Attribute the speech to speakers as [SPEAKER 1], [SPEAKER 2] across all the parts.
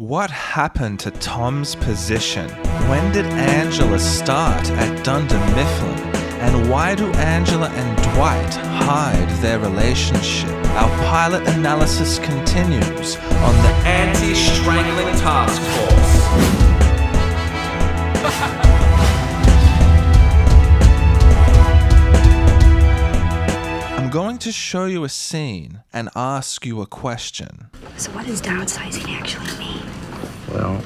[SPEAKER 1] What happened to Tom's position? When did Angela start at Dunder Mifflin? And why do Angela and Dwight hide their relationship? Our pilot analysis continues on the Anti-Strangling Task Force. I'm going to show you a scene and ask you a question.
[SPEAKER 2] So what does downsizing actually mean?
[SPEAKER 3] Well,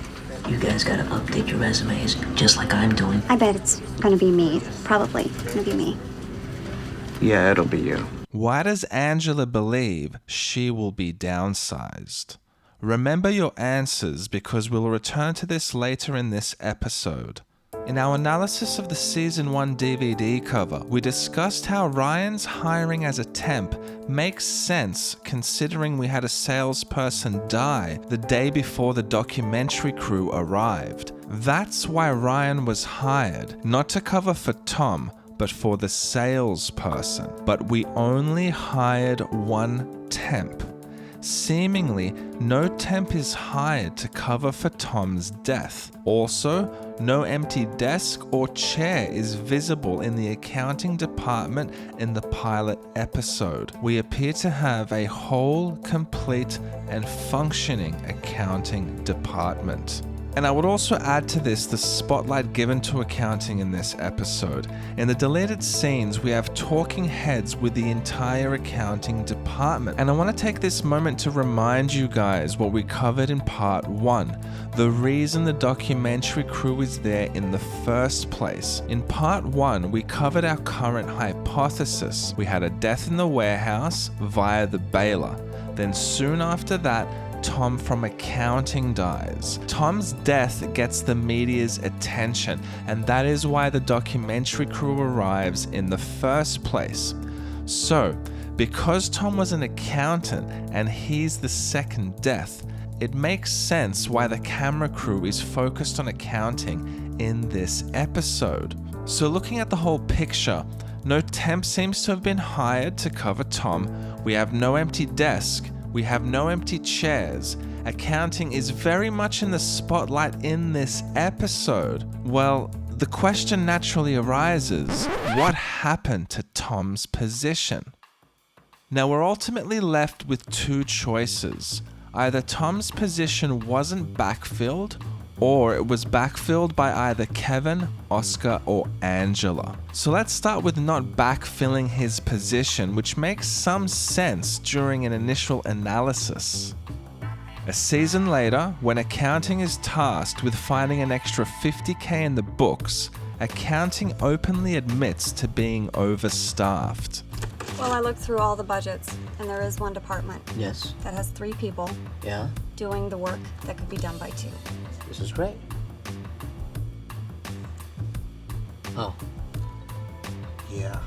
[SPEAKER 3] you guys gotta update your resumes, just like I'm doing.
[SPEAKER 2] I bet it's gonna be me. Probably gonna be me.
[SPEAKER 4] Yeah, it'll be you.
[SPEAKER 1] Why does Angela believe she will be downsized? Remember your answers because we'll return to this later in this episode. In our analysis of the Season 1 DVD cover, we discussed how Ryan's hiring as a temp makes sense considering we had a salesperson die the day before the documentary crew arrived. That's why Ryan was hired, not to cover for Tom, but for the salesperson. But we only hired one temp. Seemingly, no temp is hired to cover for Tom's death. Also, no empty desk or chair is visible in the accounting department in the pilot episode. We appear to have a whole, complete, and functioning accounting department. And I would also add to this the spotlight given to accounting in this episode. In the deleted scenes, we have talking heads with the entire accounting department. And I want to take this moment to remind you guys what we covered in part 1. The reason the documentary crew is there in the first place. In part 1, we covered our current hypothesis. We had a death in the warehouse via the baler. Then soon after that, Tom from accounting dies. Tom's death gets the media's attention, and that is why the documentary crew arrives in the first place. So, because Tom was an accountant and he's the second death, it makes sense why the camera crew is focused on accounting in this episode. So looking at the whole picture, no temp seems to have been hired to cover Tom. We have no empty desk. We have no empty chairs. Accounting is very much in the spotlight in this episode. Well, the question naturally arises, what happened to Tom's position? Now we're ultimately left with two choices. Either Tom's position wasn't backfilled, or it was backfilled by either Kevin, Oscar, or Angela. So let's start with not backfilling his position, which makes some sense during an initial analysis. A season later, when accounting is tasked with finding an extra $50,000 in the books, accounting openly admits to being overstaffed.
[SPEAKER 5] Well, I looked through all the budgets, and there is one department.
[SPEAKER 3] Yes.
[SPEAKER 5] That has 3 people.
[SPEAKER 3] Yeah?
[SPEAKER 5] Doing the work that could be done by 2.
[SPEAKER 3] This is great. Oh.
[SPEAKER 4] Yeah.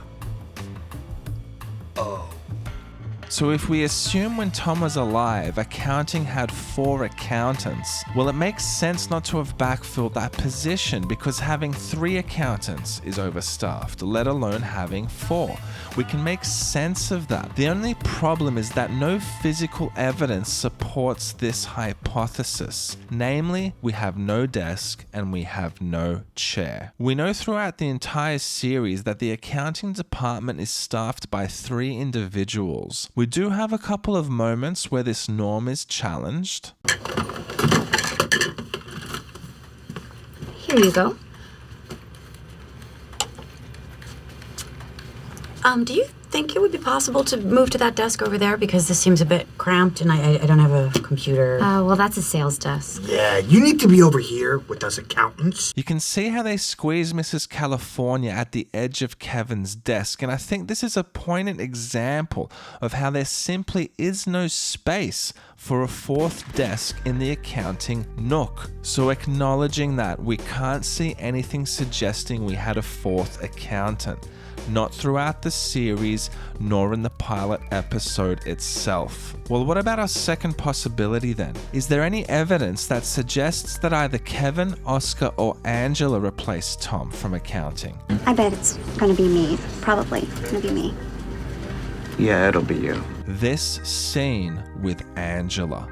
[SPEAKER 4] Oh.
[SPEAKER 1] So if we assume when Tom was alive, accounting had 4 accountants, well, it makes sense not to have backfilled that position because having 3 accountants is overstaffed, let alone having 4. We can make sense of that. The only problem is that no physical evidence supports this hypothesis. Namely, we have no desk and we have no chair. We know throughout the entire series that the accounting department is staffed by 3 individuals. We do have a couple of moments where this norm is challenged.
[SPEAKER 2] Here you go.
[SPEAKER 6] Do you think it would be possible to move to that desk over there? Because this seems a bit cramped and I don't have a computer.
[SPEAKER 2] Well, that's a sales desk.
[SPEAKER 7] Yeah, you need to be over here with us accountants.
[SPEAKER 1] You can see how they squeeze Mrs. California at the edge of Kevin's desk, and I think this is a poignant example of how there simply is no space for a 4th desk in the accounting nook. So acknowledging that, we can't see anything suggesting we had a 4th accountant. Not throughout the series, nor in the pilot episode itself. Well, what about our second possibility then? Is there any evidence that suggests that either Kevin, Oscar, or Angela replaced Tom from accounting?
[SPEAKER 2] I bet it's gonna be me. Probably gonna be me.
[SPEAKER 4] Yeah, it'll be you.
[SPEAKER 1] This scene with Angela.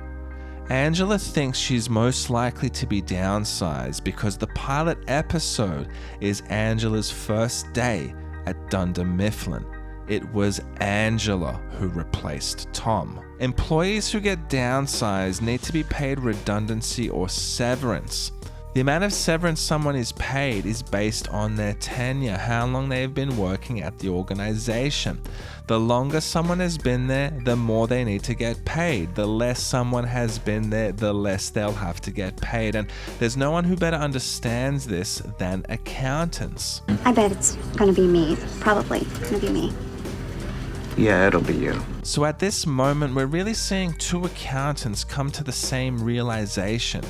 [SPEAKER 1] Angela thinks she's most likely to be downsized because the pilot episode is Angela's first day at Dunder Mifflin. It was Angela who replaced Tom. Employees who get downsized need to be paid redundancy or severance. The amount of severance someone is paid is based on their tenure, how long they've been working at the organization. The longer someone has been there, the more they need to get paid. The less someone has been there, the less they'll have to get paid. And there's no one who better understands this than accountants.
[SPEAKER 2] I bet it's gonna be me. Probably gonna be me.
[SPEAKER 4] Yeah, it'll be you.
[SPEAKER 1] So at this moment, we're really seeing two accountants come to the same realization.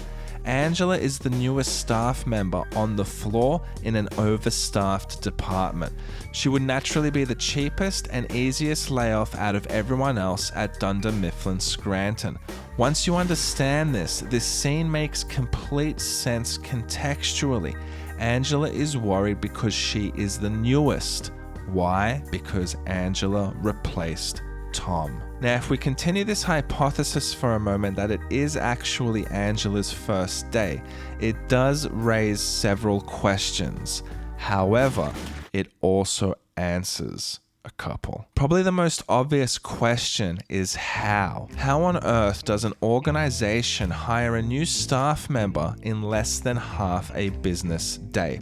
[SPEAKER 1] Angela is the newest staff member on the floor in an overstaffed department. She would naturally be the cheapest and easiest layoff out of everyone else at Dunder Mifflin Scranton. Once you understand this scene makes complete sense contextually. Angela is worried because she is the newest. Why? Because Angela replaced Tom. Now, if we continue this hypothesis for a moment that it is actually Angela's first day, it does raise several questions. However, it also answers a couple. Probably the most obvious question is how? How on earth does an organization hire a new staff member in less than half a business day?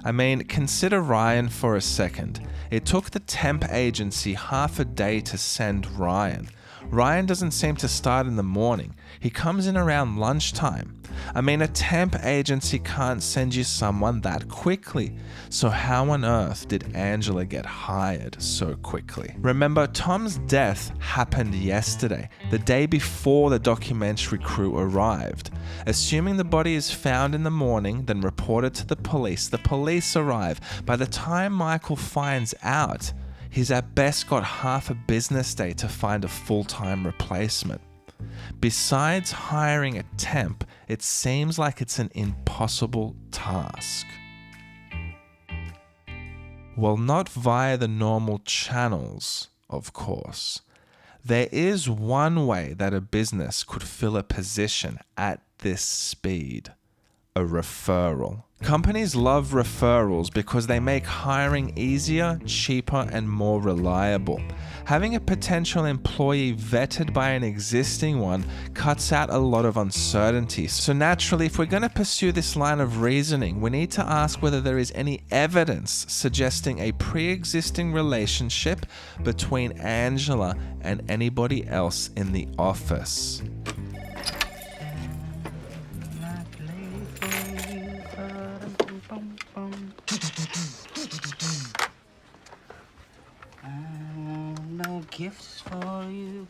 [SPEAKER 1] I mean, consider Ryan for a second. It took the temp agency half a day to send Ryan. Ryan doesn't seem to start in the morning. He comes in around lunchtime. I mean, a temp agency can't send you someone that quickly. So how on earth did Angela get hired so quickly? Remember, Tom's death happened yesterday, the day before the documentary crew arrived. Assuming the body is found in the morning, then reported to the police arrive. By the time Michael finds out, he's at best got half a business day to find a full-time replacement. Besides hiring a temp, it seems like it's an impossible task. Well, not via the normal channels, of course. There is one way that a business could fill a position at this speed: a referral. Companies love referrals because they make hiring easier, cheaper, and more reliable. Having a potential employee vetted by an existing one cuts out a lot of uncertainty. So naturally, if we're going to pursue this line of reasoning, we need to ask whether there is any evidence suggesting a pre-existing relationship between Angela and anybody else in the office.
[SPEAKER 3] Gifts for you.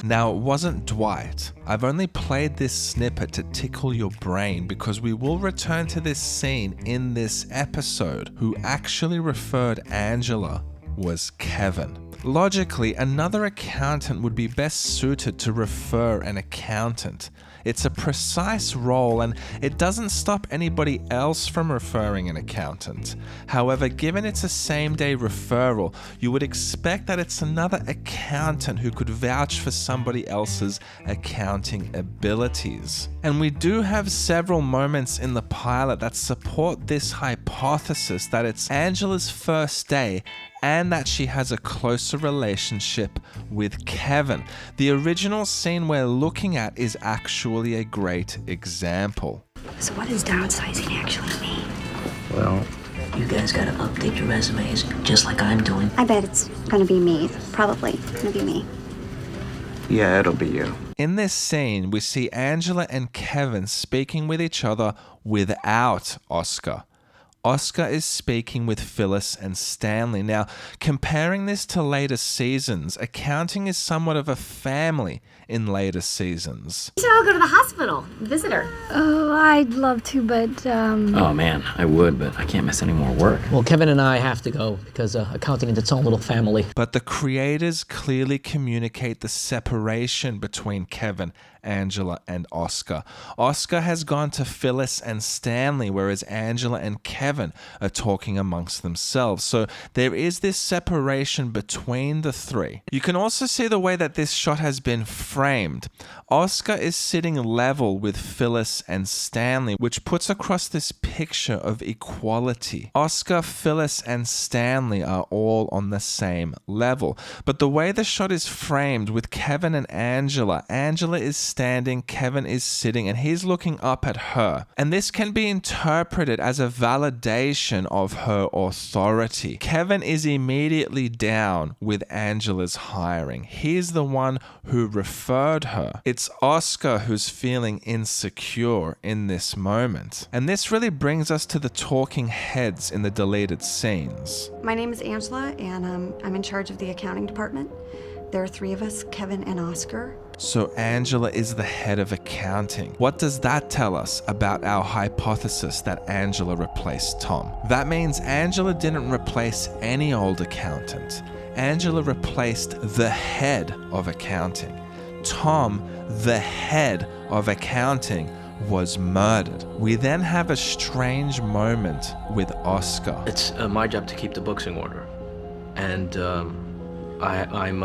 [SPEAKER 1] Now, it wasn't Dwight. I've only played this snippet to tickle your brain because we will return to this scene in this episode. Who actually referred Angela was Kevin. Logically, another accountant would be best suited to refer an accountant. It's a precise role and it doesn't stop anybody else from referring an accountant. However, given it's a same-day referral, you would expect that it's another accountant who could vouch for somebody else's accounting abilities. And we do have several moments in the pilot that support this hypothesis that it's Angela's first day and that she has a closer relationship with Kevin. The original scene we're looking at is actually a great example.
[SPEAKER 2] So what does downsizing actually mean?
[SPEAKER 3] Well, you guys gotta update your resumes, just like I'm doing.
[SPEAKER 2] I bet it's gonna be me. Probably gonna be me.
[SPEAKER 4] Yeah, it'll be you.
[SPEAKER 1] In this scene, we see Angela and Kevin speaking with each other without Oscar. Oscar is speaking with Phyllis and Stanley. Now, comparing this to later seasons, accounting is somewhat of a family in later seasons.
[SPEAKER 6] We should all go to the hospital, visit her.
[SPEAKER 8] Oh, I'd love to, but,
[SPEAKER 9] Oh, man, I would, but I can't miss any more work.
[SPEAKER 10] Well, Kevin and I have to go because accounting is its own little family.
[SPEAKER 1] But the creators clearly communicate the separation between Kevin, Angela, and Oscar. Oscar has gone to Phyllis and Stanley, whereas Angela and Kevin Kevin are talking amongst themselves. So there is this separation between the three. You can also see the way that this shot has been framed. Oscar is sitting level with Phyllis and Stanley, which puts across this picture of equality. Oscar, Phyllis, and Stanley are all on the same level. But the way the shot is framed with Kevin and Angela is standing, Kevin is sitting, and he's looking up at her. And this can be interpreted as a validation of her authority. Kevin is immediately down with Angela's hiring. He's the one who referred her. It's Oscar who's feeling insecure in this moment. And this really brings us to the talking heads in the deleted scenes.
[SPEAKER 2] My name is Angela, and I'm in charge of the accounting department. There are 3 of us, Kevin and Oscar.
[SPEAKER 1] So Angela is the head of accounting. What does that tell us about our hypothesis that Angela replaced Tom? That means Angela didn't replace any old accountant. Angela replaced the head of accounting. Tom, the head of accounting, was murdered. We then have a strange moment with Oscar.
[SPEAKER 9] It's my job to keep the books in order. And I'm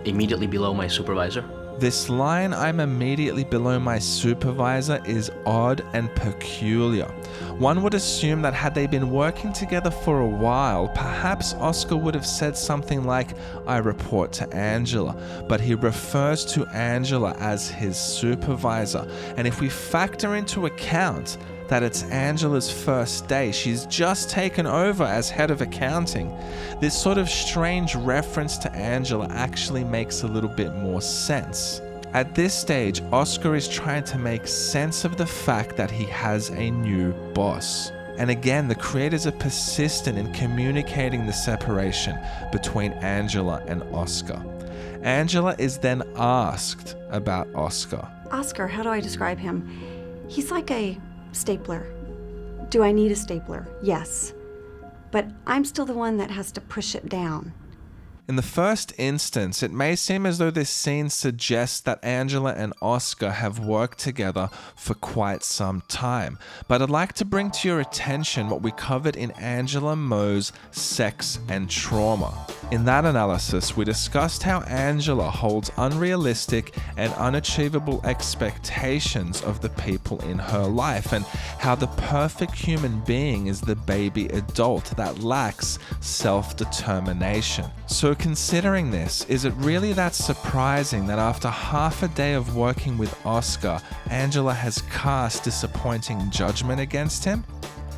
[SPEAKER 9] immediately below my supervisor.
[SPEAKER 1] This line, "I'm immediately below my supervisor," is odd and peculiar. One would assume that had they been working together for a while, perhaps Oscar would have said something like, "I report to Angela," but he refers to Angela as his supervisor. And if we factor into account that it's Angela's first day, she's just taken over as head of accounting, this sort of strange reference to Angela actually makes a little bit more sense. At this stage, Oscar is trying to make sense of the fact that he has a new boss. And again, the creators are persistent in communicating the separation between Angela and Oscar. Angela is then asked about Oscar.
[SPEAKER 2] Oscar, how do I describe him? He's like a stapler. Do I need a stapler? Yes. But I'm still the one that has to push it down.
[SPEAKER 1] In the first instance, it may seem as though this scene suggests that Angela and Oscar have worked together for quite some time. But I'd like to bring to your attention what we covered in Angela Moe's Sex and Trauma. In that analysis, we discussed how Angela holds unrealistic and unachievable expectations of the people in her life, and how the perfect human being is the baby adult that lacks self-determination. So considering this, is it really that surprising that after half a day of working with Oscar, Angela has cast disappointing judgment against him?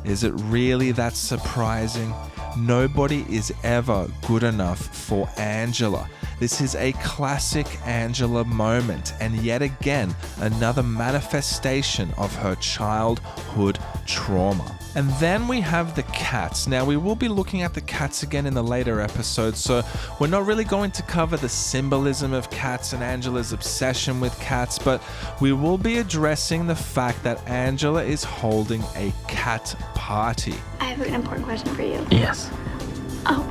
[SPEAKER 1] Is it really that surprising? Nobody is ever good enough for Angela. This is a classic Angela moment, and yet again, another manifestation of her childhood trauma. And then we have the cats. Now, we will be looking at the cats again in the later episodes, so we're not really going to cover the symbolism of cats and Angela's obsession with cats, but we will be addressing the fact that Angela is holding a cat party.
[SPEAKER 8] I have an important question for you.
[SPEAKER 10] Yes.
[SPEAKER 8] Oh,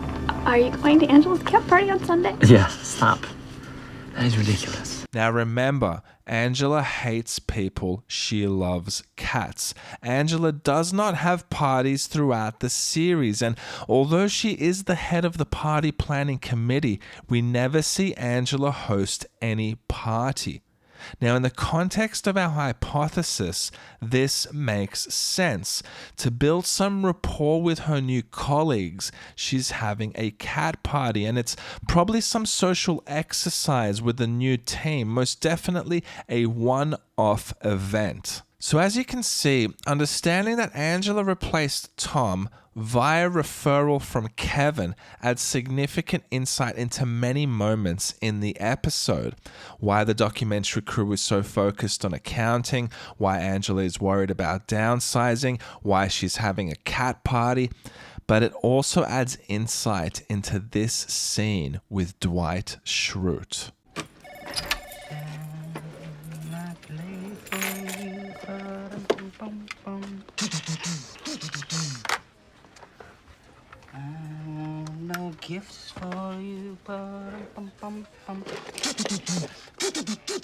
[SPEAKER 8] are you going to Angela's cat party on Sunday?
[SPEAKER 10] Yeah, stop. That is ridiculous.
[SPEAKER 1] Now remember, Angela hates people, she loves cats. Angela does not have parties throughout the series, and although she is the head of the party planning committee, we never see Angela host any party. Now, in the context of our hypothesis, this makes sense. To build some rapport with her new colleagues, she's having a cat party, and it's probably some social exercise with the new team, most definitely a one-off event. So as you can see, understanding that Angela replaced Tom via referral from Kevin adds significant insight into many moments in the episode. Why the documentary crew is so focused on accounting, why Angela is worried about downsizing, why she's having a cat party. But it also adds insight into this scene with Dwight Schrute.
[SPEAKER 3] Gifts for you.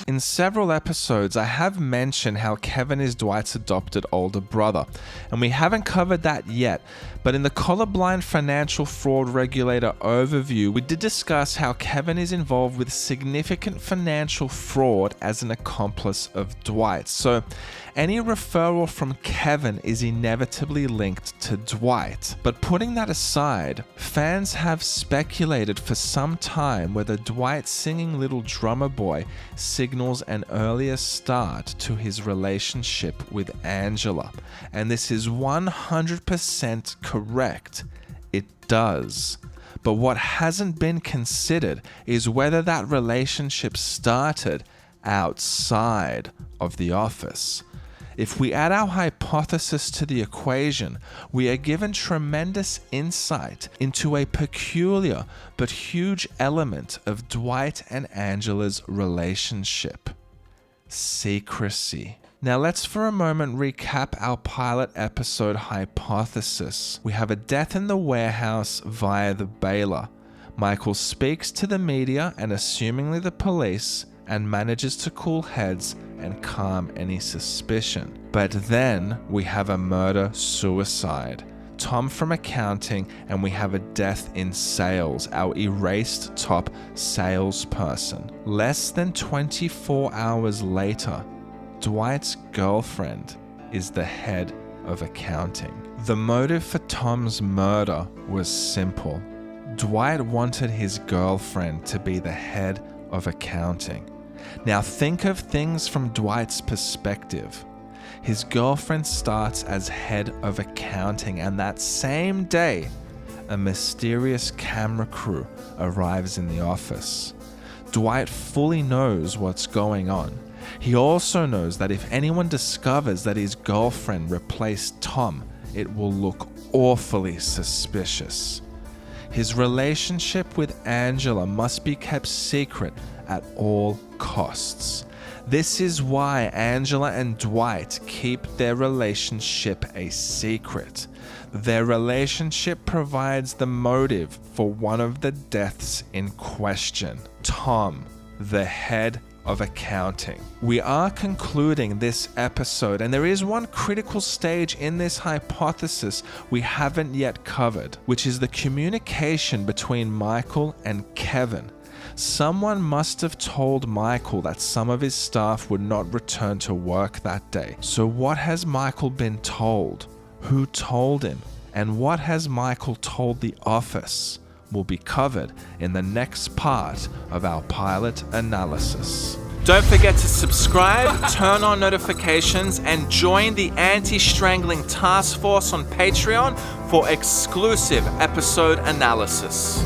[SPEAKER 1] In In several episodes, I have mentioned how Kevin is Dwight's adopted older brother, and we haven't covered that yet, but in the colorblind financial fraud regulator overview, we did discuss how Kevin is involved with significant financial fraud as an accomplice of Dwight. So any referral from Kevin is inevitably linked to Dwight. But putting that aside, fans have speculated for some time whether Dwight's singing little drummer boy signals an earlier start to his relationship with Angela. And this is 100% correct. It does. But what hasn't been considered is whether that relationship started outside of the office. If we add our hypothesis to the equation, we are given tremendous insight into a peculiar but huge element of Dwight and Angela's relationship: secrecy. Now let's for a moment recap our pilot episode hypothesis. We have a death in the warehouse via the bailer. Michael speaks to the media and assumingly the police, and manages to cool heads and calm any suspicion. But then we have a murder-suicide. Tom from accounting, and we have a death in sales, our erased top salesperson. Less than 24 hours later, Dwight's girlfriend is the head of accounting. The motive for Tom's murder was simple. Dwight wanted his girlfriend to be the head of accounting. Now think of things from Dwight's perspective. His girlfriend starts as head of accounting, and that same day, a mysterious camera crew arrives in the office. Dwight fully knows what's going on. He also knows that if anyone discovers that his girlfriend replaced Tom, it will look awfully suspicious. His relationship with Angela must be kept secret at all costs. This is why Angela and Dwight keep their relationship a secret. Their relationship provides the motive for one of the deaths in question: Tom, the head of accounting. We are concluding this episode, and there is one critical stage in this hypothesis we haven't yet covered, which is the communication between Michael and Kevin. Someone must have told Michael that some of his staff would not return to work that day. So what has Michael been told? Who told him? And what has Michael told the office? Will be covered in the next part of our pilot analysis. Don't forget to subscribe, turn on notifications, and join the Anti-Strangling Task Force on Patreon for exclusive episode analysis.